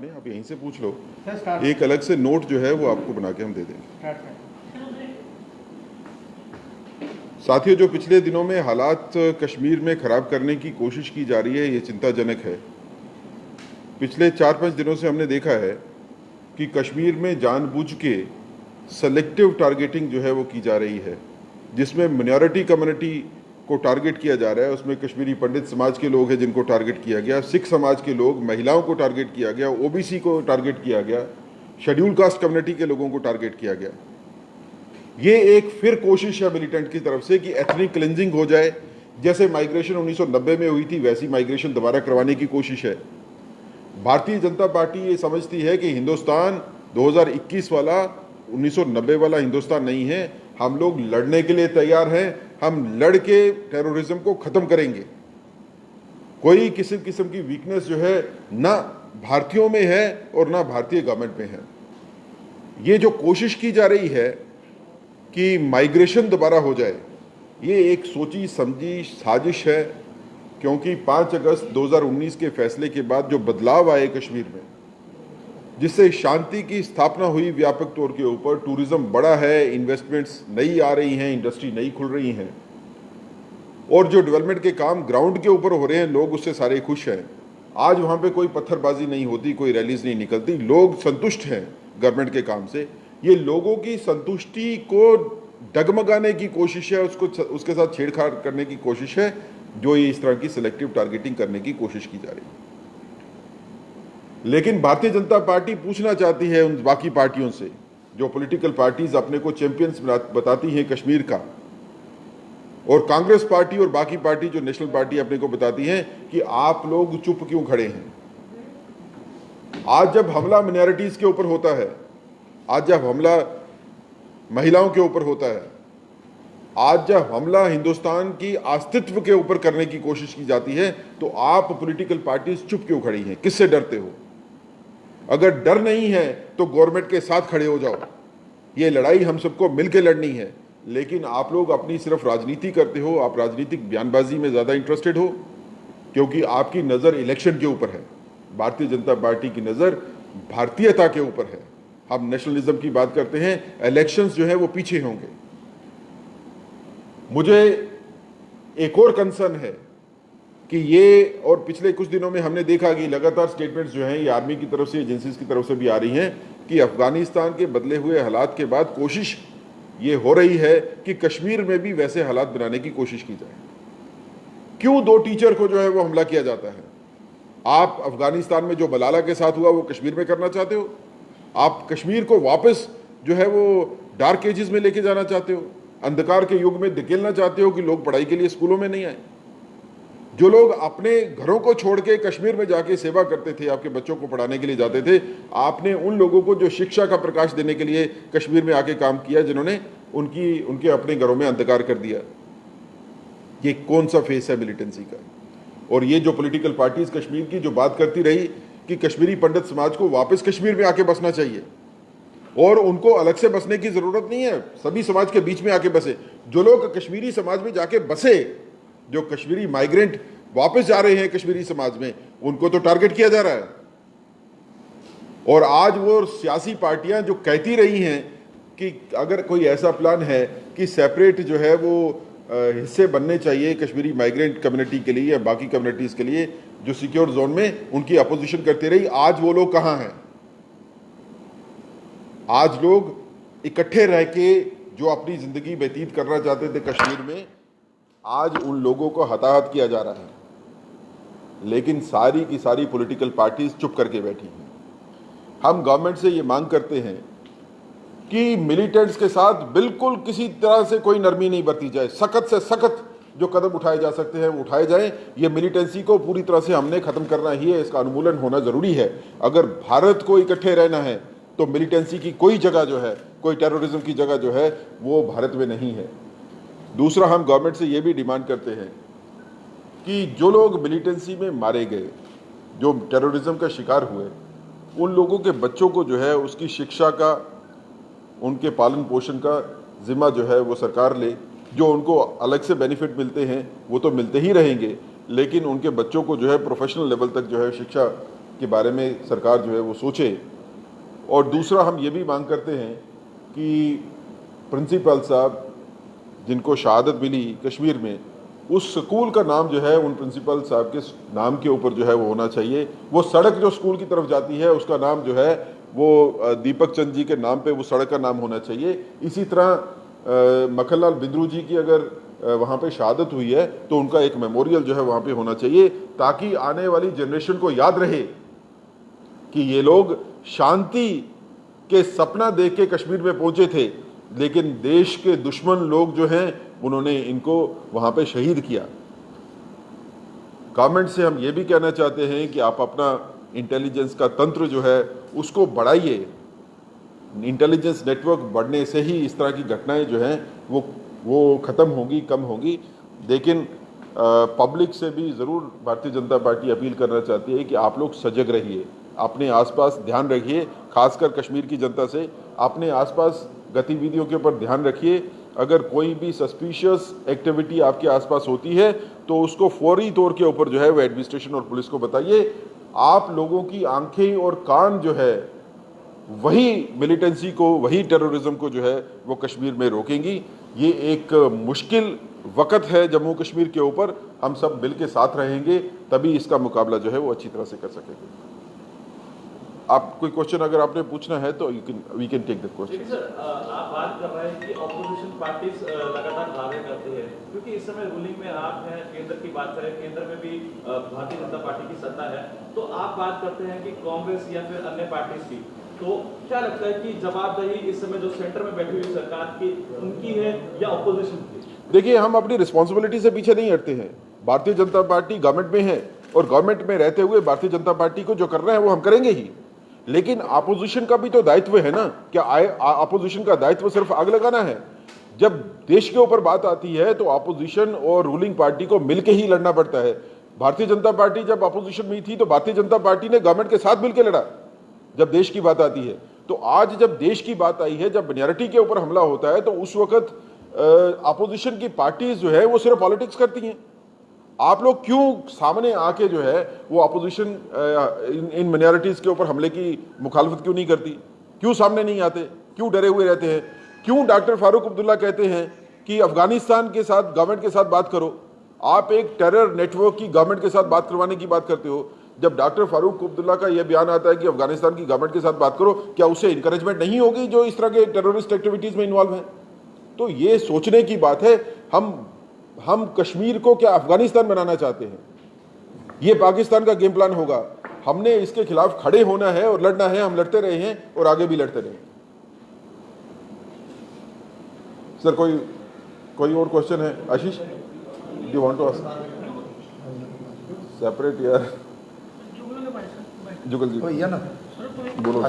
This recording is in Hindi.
आपने, आप यहीं से पूछ लो। एक अलग से नोट जो है वो आपको बना के हम दे देंगे। साथियों, जो पिछले दिनों में हालात कश्मीर में खराब करने की कोशिश की जा रही है, ये चिंताजनक है। पिछले 4-5 दिनों से हमने देखा है कि कश्मीर में जानबूझ के सेलेक्टिव टारगेटिंग जो है वो की जा रही है, जिसमें मिनॉरिटी कम्युनिटी को टारगेट किया जा रहा है। उसमें कश्मीरी पंडित समाज के लोग हैं जिनको टारगेट किया गया, सिख समाज के लोग, महिलाओं को टारगेट किया गया, ओबीसी को टारगेट किया गया, शेड्यूल कास्ट कम्युनिटी के लोगों को टारगेट किया गया। ये एक फिर कोशिश है मिलिटेंट की तरफ से कि एथनिक क्लिंजिंग हो जाए। जैसे माइग्रेशन 1990 में हुई थी, वैसी माइग्रेशन दोबारा करवाने की कोशिश है। भारतीय जनता पार्टी ये समझती है कि हिंदुस्तान 2021 वाला 1990 वाला हिंदुस्तान नहीं है। हम लोग लड़ने के लिए तैयार हैं, हम लड़ के टेररिज्म को खत्म करेंगे। कोई किसी किस्म की वीकनेस जो है ना भारतीयों में है और ना भारतीय गवर्नमेंट में है। ये जो कोशिश की जा रही है कि माइग्रेशन दोबारा हो जाए, ये एक सोची समझी साजिश है, क्योंकि 5 अगस्त 2019 के फैसले के बाद जो बदलाव आए कश्मीर में, जिससे शांति की स्थापना हुई व्यापक तौर के ऊपर, टूरिज्म बढ़ा है, इन्वेस्टमेंट्स नई आ रही हैं, इंडस्ट्री नई खुल रही हैं, और जो डेवलपमेंट के काम ग्राउंड के ऊपर हो रहे हैं, लोग उससे सारे खुश हैं। आज वहाँ पे कोई पत्थरबाजी नहीं होती, कोई रैलीज नहीं निकलती, लोग संतुष्ट हैं गवर्नमेंट के काम से। ये लोगों की संतुष्टि को डगमगाने की कोशिश है, उसके साथ छेड़छाड़ करने की कोशिश है, जो ये इस तरह की सिलेक्टिव टारगेटिंग करने की कोशिश की जा रही है। लेकिन भारतीय जनता पार्टी पूछना चाहती है उन बाकी पार्टियों से, जो पॉलिटिकल पार्टीज अपने को चैंपियंस बताती हैं कश्मीर का, और कांग्रेस पार्टी और बाकी पार्टी जो नेशनल पार्टी अपने को बताती हैं, कि आप लोग चुप क्यों खड़े हैं। आज जब हमला मिनॉरिटीज के ऊपर होता है, आज जब हमला महिलाओं के ऊपर होता है, आज जब हमला हिंदुस्तान की अस्तित्व के ऊपर करने की कोशिश की जाती है, तो आप पॉलिटिकल पार्टीज चुप क्यों खड़ी हैं, किससे डरते हो। अगर डर नहीं है तो गवर्नमेंट के साथ खड़े हो जाओ। ये लड़ाई हम सबको मिलकर लड़नी है। लेकिन आप लोग अपनी सिर्फ राजनीति करते हो, आप राजनीतिक बयानबाजी में ज़्यादा इंटरेस्टेड हो, क्योंकि आपकी नज़र इलेक्शन के ऊपर है। भारतीय जनता पार्टी की नज़र भारतीयता के ऊपर है। हम नेशनलिज्म की बात करते हैं, इलेक्शंस जो है वो पीछे होंगे। मुझे एक और कंसर्न है कि ये, और पिछले कुछ दिनों में हमने देखा कि लगातार स्टेटमेंट्स जो हैं ये आर्मी की तरफ से, एजेंसीज की तरफ से भी आ रही हैं, कि अफगानिस्तान के बदले हुए हालात के बाद कोशिश ये हो रही है कि कश्मीर में भी वैसे हालात बनाने की कोशिश की जाए। क्यों 2 टीचर को जो है वो हमला किया जाता है। आप अफगानिस्तान में जो मलाला के साथ हुआ वो कश्मीर में करना चाहते हो। आप कश्मीर को वापस जो है वो डार्क एजेस में लेके जाना चाहते हो, अंधकार के युग में धकेलना चाहते हो कि लोग पढ़ाई के लिए स्कूलों में नहीं आए। जो लोग अपने घरों को छोड़ के कश्मीर में जाके सेवा करते थे, आपके बच्चों को पढ़ाने के लिए जाते थे, आपने उन लोगों को जो शिक्षा का प्रकाश देने के लिए कश्मीर में आके काम किया, जिन्होंने उनके अपने घरों में अंधकार कर दिया। ये कौन सा फेस है मिलिटेंसी का। और ये जो पॉलिटिकल पार्टीज कश्मीर की जो बात करती रही कि कश्मीरी पंडित समाज को वापस कश्मीर में आके बसना चाहिए, और उनको अलग से बसने की जरूरत नहीं है, सभी समाज के बीच में आके बसे। जो लोग कश्मीरी समाज में जाके बसे, जो कश्मीरी माइग्रेंट वापस जा रहे हैं कश्मीरी समाज में, उनको तो टारगेट किया जा रहा है। और आज वो सियासी पार्टियां जो कहती रही हैं कि अगर कोई ऐसा प्लान है कि सेपरेट जो है वो हिस्से बनने चाहिए कश्मीरी माइग्रेंट कम्युनिटी के लिए या बाकी कम्युनिटीज के लिए जो सिक्योर जोन में, उनकी अपोजिशन करती रही। आज वो लोग कहाँ हैं। आज लोग इकट्ठे रह के जो अपनी जिंदगी व्यतीत करना चाहते थे कश्मीर में, आज उन लोगों को हताहत किया जा रहा है। लेकिन सारी की सारी पॉलिटिकल पार्टीज चुप करके बैठी हैं। हम गवर्नमेंट से ये मांग करते हैं कि मिलिटेंट्स के साथ बिल्कुल किसी तरह से कोई नरमी नहीं बरती जाए। सख्त से सख्त जो कदम उठाए जा सकते हैं वो उठाए जाएं। ये मिलिटेंसी को पूरी तरह से हमने खत्म करना ही है, इसका उन्मूलन होना जरूरी है। अगर भारत को इकट्ठे रहना है तो मिलिटेंसी की कोई जगह जो है, कोई टेररिज्म की जगह जो है वो भारत में नहीं है। दूसरा, हम गवर्नमेंट से ये भी डिमांड करते हैं कि जो लोग मिलिटेंसी में मारे गए, जो टेररिज्म का शिकार हुए, उन लोगों के बच्चों को जो है उसकी शिक्षा का, उनके पालन पोषण का जिम्मा जो है वो सरकार ले। जो उनको अलग से बेनिफिट मिलते हैं वो तो मिलते ही रहेंगे, लेकिन उनके बच्चों को जो है प्रोफेशनल लेवल तक जो है शिक्षा के बारे में सरकार जो है वो सोचे। और दूसरा हम ये भी मांग करते हैं कि प्रिंसिपल साहब जिनको शहादत मिली कश्मीर में, उस स्कूल का नाम जो है उन प्रिंसिपल साहब के नाम के ऊपर जो है वो होना चाहिए। वो सड़क जो स्कूल की तरफ जाती है उसका नाम जो है वो दीपक चंद जी के नाम पे वो सड़क का नाम होना चाहिए। इसी तरह मक्खनलाल बिंद्रू जी की अगर वहाँ पे शहादत हुई है तो उनका एक मेमोरियल जो है वहाँ पे होना चाहिए, ताकि आने वाली जनरेशन को याद रहे कि ये लोग शांति के सपना देख के कश्मीर में पहुंचे थे, लेकिन देश के दुश्मन लोग जो हैं उन्होंने इनको वहां पे शहीद किया। गवर्नमेंट से हम ये भी कहना चाहते हैं कि आप अपना इंटेलिजेंस का तंत्र जो है उसको बढ़ाइए। इंटेलिजेंस नेटवर्क बढ़ने से ही इस तरह की घटनाएं जो हैं वो ख़त्म होंगी, कम होंगी। लेकिन पब्लिक से भी ज़रूर भारतीय जनता पार्टी अपील करना चाहती है कि आप लोग सजग रहिए, अपने आसपास ध्यान रखिए, खासकर कश्मीर की जनता से अपने आसपास गतिविधियों के ऊपर ध्यान रखिए। अगर कोई भी सस्पिशियस एक्टिविटी आपके आसपास होती है तो उसको फौरी तौर के ऊपर जो है वो एडमिनिस्ट्रेशन और पुलिस को बताइए। आप लोगों की आंखें और कान जो है वही मिलिटेंसी को, वही टेररिज्म को जो है वो कश्मीर में रोकेंगी। ये एक मुश्किल वक्त है जम्मू कश्मीर के ऊपर, हम सब मिल के साथ रहेंगे तभी इसका मुकाबला जो है वो अच्छी तरह से कर सकेंगे। आप कोई क्वेश्चन अगर आपने पूछना है तो we can take the question. Sir, आप बात कर रहे हैं कि ऑपोजिशन पार्टीज लगातार दावे करते हैं, क्योंकि इस समय रूलिंग में आप हैं, केंद्र की बात करें, केंद्र में भी भारतीय जनता पार्टी की सत्ता है, तो आप बात करते हैं कि कांग्रेस या फिर अन्य पार्टीज की, तो क्या लगता है कि जवाबदेही इस समय जो सेंटर में बैठी हुई सरकार की उनकी है या ऑपोजिशन की? देखिए, हम अपनी रिस्पॉन्सिबिलिटी से पीछे नहीं हटते हैं। भारतीय जनता पार्टी गवर्नमेंट में है और गवर्नमेंट में रहते हुए भारतीय जनता पार्टी को जो करना है वो हम करेंगे ही, लेकिन अपोजिशन का भी तो दायित्व है ना। क्या अपोजिशन का दायित्व सिर्फ आग लगाना है? जब देश के ऊपर बात आती है तो अपोजिशन और रूलिंग पार्टी को मिलकर ही लड़ना पड़ता है। भारतीय जनता पार्टी जब अपोजिशन में थी तो भारतीय जनता पार्टी ने गवर्नमेंट के साथ मिलकर लड़ा जब देश की बात आती है। तो आज जब देश की बात आई है, जब माइनॉरिटी के ऊपर हमला होता है, तो उस वक्त अपोजिशन की पार्टीज जो है वो सिर्फ पॉलिटिक्स करती हैं। आप लोग क्यों सामने आके जो है वो अपोजिशन इन माइनॉरिटीज के ऊपर हमले की मुखालफत क्यों नहीं करती? क्यों सामने नहीं आते? क्यों डरे हुए रहते हैं? क्यों डॉक्टर फारूक अब्दुल्ला कहते हैं कि अफगानिस्तान के साथ गवर्नमेंट के साथ बात करो? आप एक टेरर नेटवर्क की गवर्नमेंट के साथ बात करवाने की बात करते हो। जब डॉक्टर फारूक अब्दुल्ला का यह बयान आता है कि अफगानिस्तान की गवर्नमेंट के साथ बात करो, क्या उससे इंकरेजमेंट नहीं होगी जो इस तरह के टेररिस्ट एक्टिविटीज में इन्वॉल्व हैं? तो ये सोचने की बात है। हम कश्मीर को क्या अफगानिस्तान बनाना चाहते हैं? ये पाकिस्तान का गेम प्लान होगा। हमने इसके खिलाफ खड़े होना है और लड़ना है। हम लड़ते रहे हैं और आगे भी लड़ते रहे। सर, कोई और क्वेश्चन है? Ashish, do want to ask? Separate यार, जुगल जी बोलो।